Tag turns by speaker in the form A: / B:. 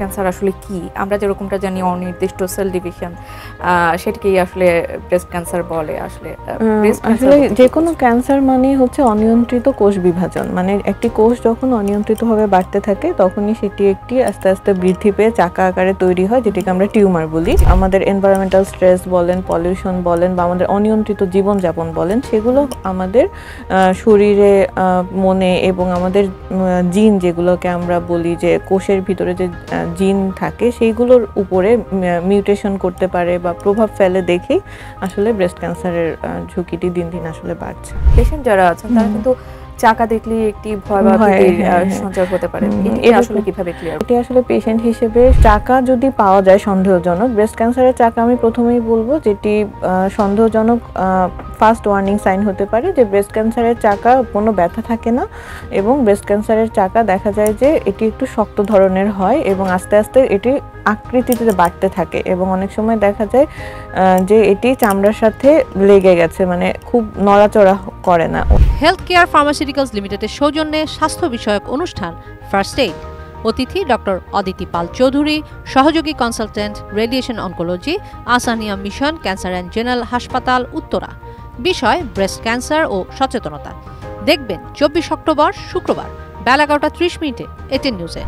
A: Cancer আসলে কি? আমরা যেরকমটা জানি অনির্দিষ্ট সেল ডিভিশন, সেটাকেই আসলে ব্রেস্ট ক্যান্সার বলে। আসলে
B: আসলে যে কোনো ক্যান্সার মানে হচ্ছে অনিয়ন্ত্রিত কোষ বিভাজন। মানে একটি কোষ যখন অনিয়ন্ত্রিতভাবে বাড়তে থাকে তখনই সেটি একটি আস্তে আস্তে বৃদ্ধি পেয়ে চাকা আকারে তৈরি হয়, যেটাকে আমরা টিউমার বলি। আমাদের এনভায়রনমেন্টাল স্ট্রেস বলেন, পলিউশন বলেন, বা আমাদের অনিয়ন্ত্রিত জীবনযাপন বলেন, সেগুলো আমাদের শরীরে, মনে এবং আমাদের জিন, যেগুলোকে আমরা বলি যে কোষের ভিতরে যে জিন থাকে, সেইগুলোর উপরে মিউটেশন করতে পারে বা প্রভাব ফেলে দেখেই আসলে ব্রেস্ট ক্যান্সারের ঝুঁকিটি দিন দিন আসলে বাড়ছে।
A: পেশেন্ট যারা আছেন তারা কিন্তু চাকা দেখলে একটি ভয় বা ভীতির সঞ্চার হতে পারে। এটা আসলে কিভাবে ক্লিয়ার?
B: এটা আসলে পেশেন্ট হিসেবে চাকা যদি পাওয়া যায় সন্দেহজনক, ব্রেস্ট ক্যান্সারের চাকা আমি প্রথমেই বলবো যেটি সন্দেহজনক ফার্স্ট ওয়ার্নিং সাইন হতে পারে যে ব্রেস্ট ক্যান্সারের চাকা কোনো ব্যথা থাকে না, এবং ব্রেস্ট ক্যান্সারের চাকা দেখা যায় যে এটি একটু শক্ত ধরনের হয় এবং আস্তে আস্তে এটি আকৃতিতে বাড়তে থাকে, এবং অনেক সময় দেখা যায় যে এটি চামড়ার সাথে লেগে গেছে, মানে খুব নড়াচড়া করে না।
C: হেলথ কেয়ার ফার্মাসিউটিক্যালস লিমিটেডের সৌজন্যে স্বাস্থ্য বিষয়ক অনুষ্ঠান ফার্স্ট এইড। অতিথি ডক্টর অদিতি পাল চৌধুরী, সহযোগী consultant radiation oncology, Ahsania mission cancer and general হাসপাতাল, উত্তরা। বিষয় ব্রেস্ট ক্যান্সার ও সচেতনতা। দেখবেন 24 অক্টোবর শুক্রবার বেলা 11:30 এটিএন নিউজে।